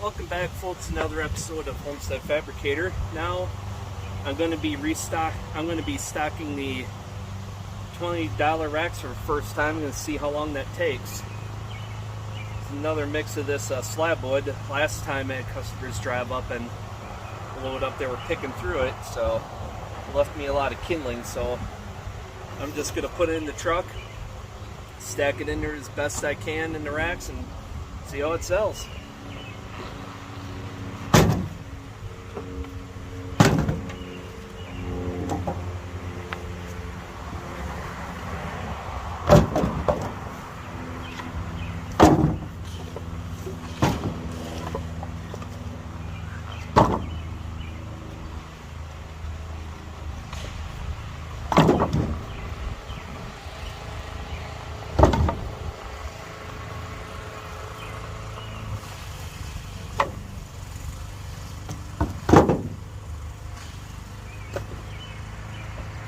Welcome back, folks, to another episode of Homestead Fabricator. Now I'm going to be stocking the $20 racks for the first time. I'm going to see how long that takes. It's another mix of this slab wood. Last time I had customers drive up and load up, they were picking through it, so it left me a lot of kindling. So I'm just going to put it in the truck, stack it in there as best I can in the racks, and see how it sells.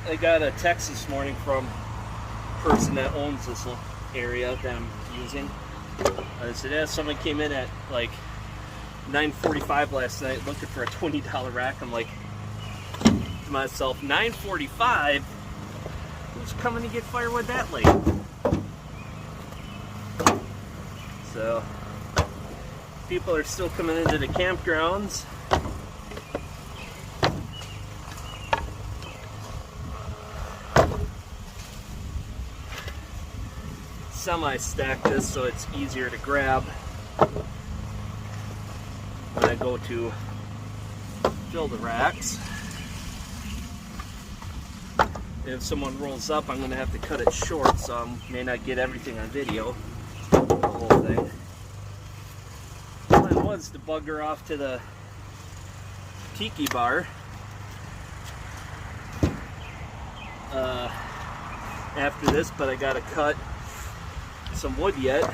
I got a text this morning from a person that owns this area that I'm using. They said, yeah, someone came in at like 9:45 last night looking for a $20 rack. I'm like to myself, 9:45? Who's coming to get firewood that late? So people are still coming into the campgrounds. Semi-stack this so it's easier to grab when I go to fill the racks. If someone rolls up, I'm going to have to cut it short, so I may not get everything on video, the whole thing. The plan was to bugger off to the tiki bar after this, but I got to cut some wood yet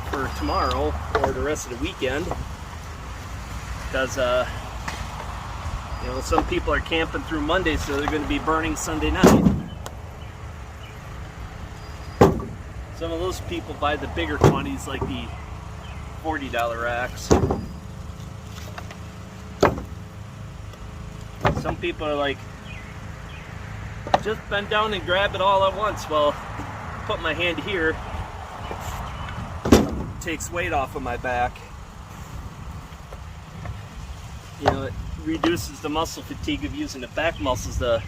for tomorrow or the rest of the weekend, because you know, some people are camping through Monday, so they're going to be burning Sunday night. Some of those people buy the bigger quantities, like the $40 racks. Some people are like, just bend down and grab it all at once. Well, put my hand here, takes weight off of my back. You know, it reduces the muscle fatigue of using the back muscles to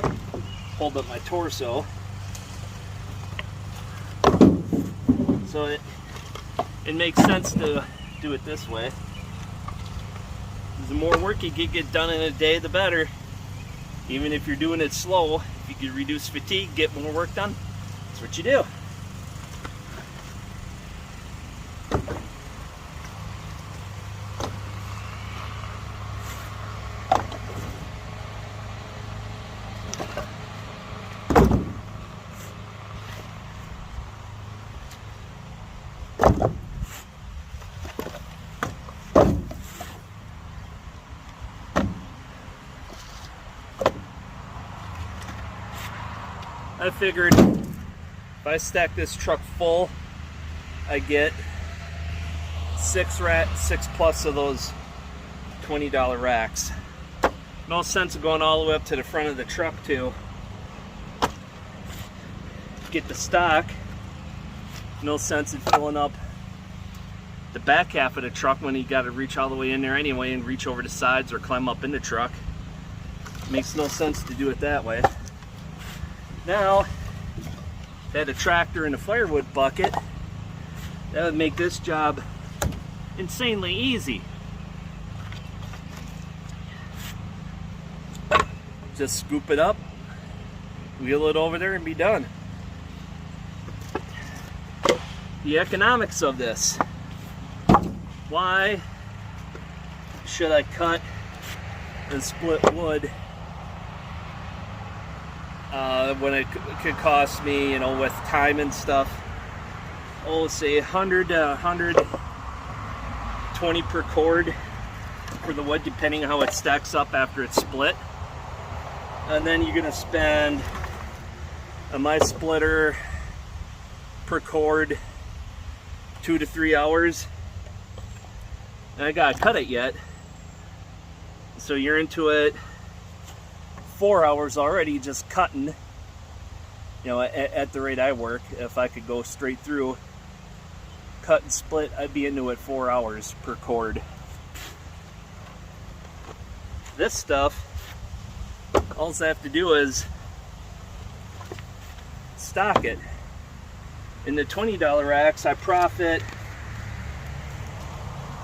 hold up my torso. So it makes sense to do it this way. The more work you get done in a day, the better. Even if you're doing it slow, if you can reduce fatigue, get more work done, that's what you do. I figured if I stack this truck full, I get six plus of those $20 racks. No sense of going all the way up to the front of the truck to get the stock. No sense in filling up the back half of the truck when you got to reach all the way in there anyway and reach over the sides or climb up in the truck. Makes no sense to do it that way. Now, if I had a tractor and a firewood bucket, that would make this job insanely easy. Just scoop it up, wheel it over there, and be done. The economics of this. Why should I cut and split wood when it could cost me, you know, with time and stuff, oh, say 100 to 120 per cord for the wood, depending on how it stacks up after it's split. And then you're going to spend on my splitter per cord 2 to 3 hours. and I gotta cut it yet. So you're into it 4 hours already just cutting. You know, at the rate I work, if I could go straight through, cut and split, I'd be into it 4 hours per cord. This stuff, all I have to do is stock it. In the $20 racks, I profit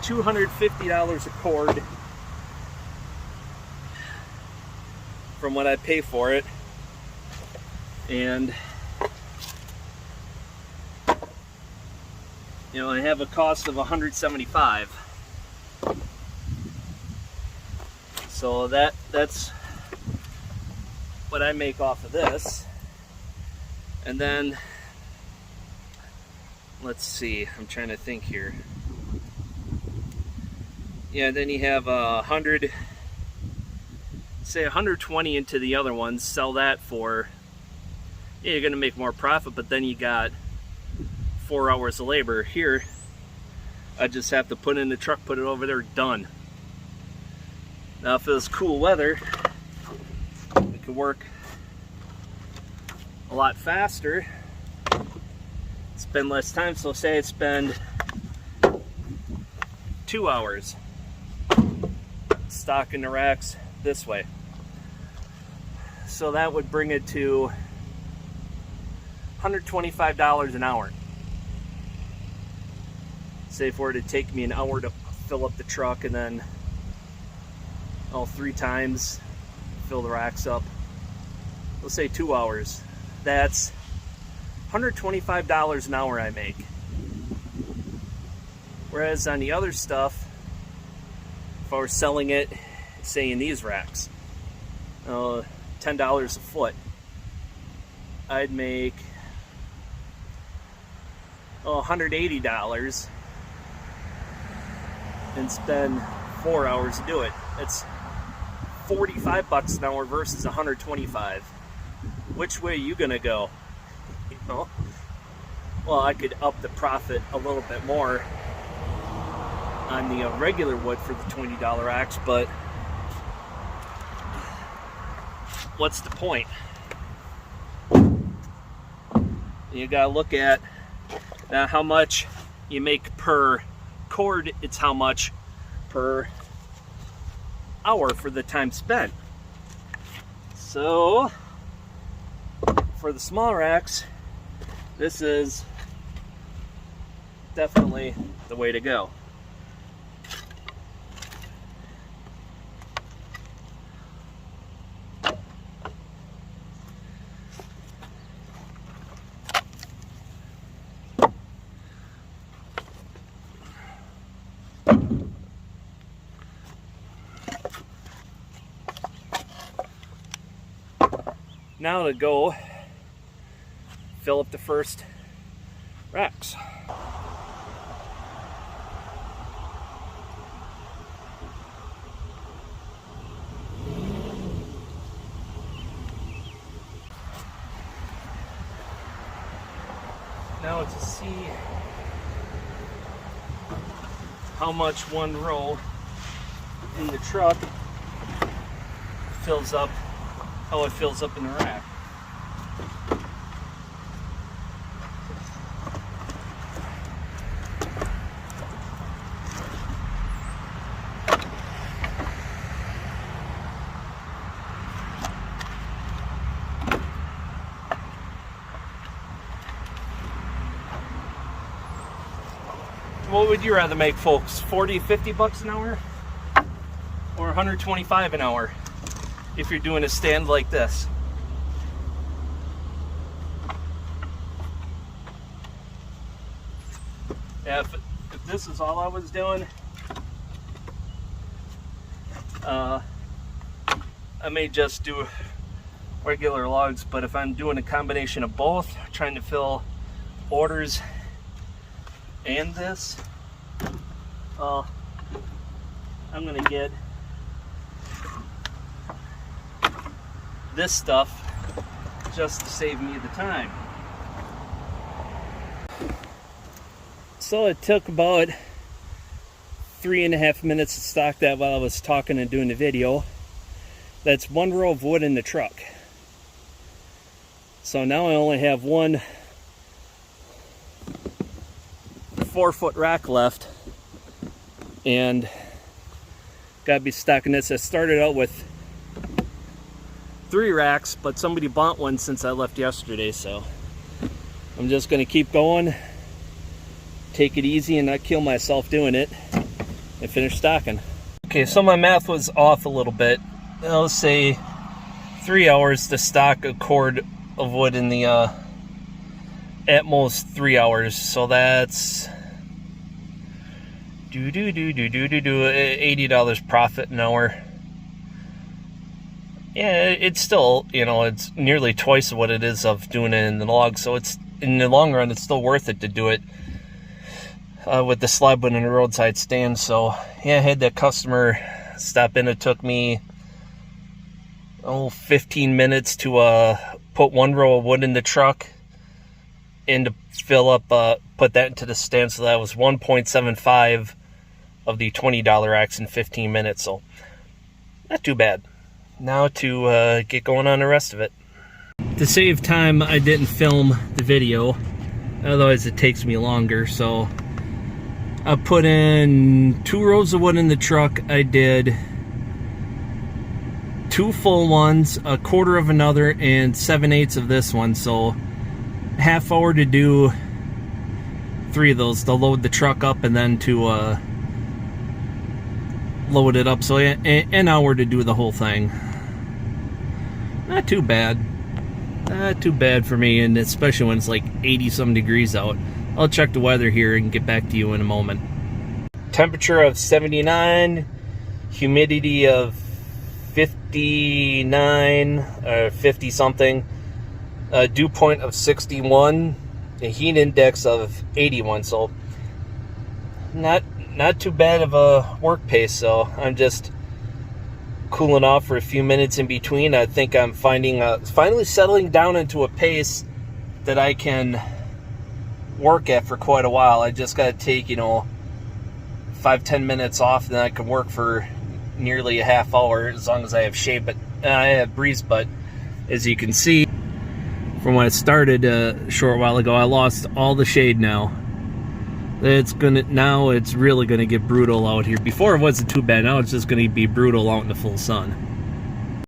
$250 a cord from what I pay for it, and you know, I have a cost of $175. So that's what I make off of this. And then let's see, I'm trying to think here. Yeah, then you have 100, say 120 into the other ones, sell that for, yeah, you're gonna make more profit, but then you got 4 hours of labor. Here, I just have to put it in the truck, put it over there, done. Now if it was cool weather, it could work a lot faster, spend less time. So say I spend 2 hours stocking the racks this way. So that would bring it to $125 an hour. Say if it were to take me an hour to fill up the truck and then 3 times fill the racks up, let's say 2 hours, that's $125 an hour I make. Whereas on the other stuff, if I were selling it, say in these racks, $10 a foot, I'd make $180 and spend 4 hours to do it. It's $45 an hour versus $125. Which way are you gonna go? You know? Well, I could up the profit a little bit more on the regular wood for the $20 racks, but what's the point? You gotta look at now how much you make per cord. It's how much per hour for the time spent. So for the small racks, this is definitely the way to go. Now to go fill up the first racks. Now to see how much one row in the truck fills up, how it fills up in the rack. What would you rather make, folks? 40, 50 bucks an hour? Or 125 an hour if you're doing a stand like this? Yeah, if this is all I was doing, I may just do regular logs, but if I'm doing a combination of both, trying to fill orders and this, I'm gonna get this stuff just to save me the time. So it took about 3.5 minutes to stock that while I was talking and doing the video. That's 1 row of wood in the truck. So now I only have one 4-foot rack left, and gotta be stocking this. I started out with 3 racks, but somebody bought one since I left yesterday, so I'm just gonna keep going, take it easy and not kill myself doing it, and finish stocking. Okay, so my math was off a little bit. Let's say 3 hours to stock a cord of wood in the at most 3 hours, so that's $80 profit an hour. Yeah, it's still, you know, it's nearly twice what it is of doing it in the log, so it's, in the long run, it's still worth it to do it with the slab wood and the roadside stand. So yeah, I had that customer stop in. It took me 15 minutes to put 1 row of wood in the truck and to fill up, put that into the stand. So that was 1.75 of the $20 racks in 15 minutes. So not too bad. Now to get going on the rest of it. To save time, I didn't film the video, otherwise it takes me longer. So I put in 2 rows of wood in the truck. I did 2 full ones, 1/4 of another, and 7/8 of this one. So half hour to do 3 of those, to load the truck up and then to load it up. So an hour to do the whole thing. Not too bad. Not too bad for me, and especially when it's like 80-some degrees out. I'll check the weather here and get back to you in a moment. Temperature of 79, humidity of 59 or 50 something, dew point of 61, a heat index of 81. So not too bad of a work pace. So I'm just cooling off for a few minutes in between. I think I'm finding finally settling down into a pace that I can work at for quite a while. I just got to take, 5-10 minutes off, and then I can work for nearly a half hour as long as I have shade. But I have breeze. But as you can see from when I started a short while ago, I lost all the shade now. Now it's really gonna get brutal out here. Before it wasn't too bad. Now it's just gonna be brutal out in the full sun.